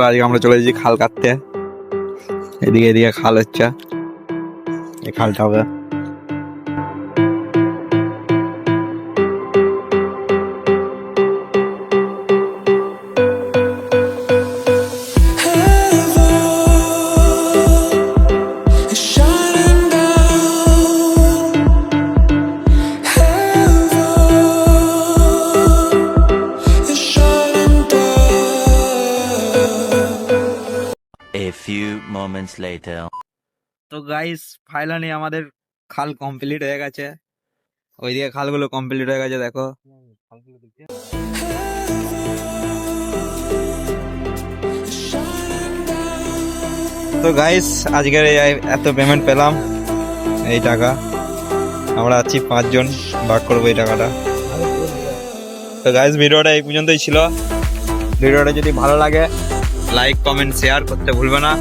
আজকে আমরা চলে এসেছি খাল কাটতে। এদিকে এদিকে খাল হচ্ছে, এই খালটা হবে। A few moments later. তো গাইস ফাইনালি আমাদের খাল কমপ্লিট হয়ে গেছে। ওইদিকে খালগুলো কমপ্লিট হয়ে গেছে, দেখো। তো গাইস আজকের এত পেমেন্ট পেলাম, এই টাকা আমরা আছি 5 জন, ভাগ করবো এই টাকাটা। তো গাইস ভিডিওটা এই পর্যন্তই ছিল। ভিডিওটা যদি ভালো লাগে লাইক কমেন্ট শেয়ার করতে ভুলবে না।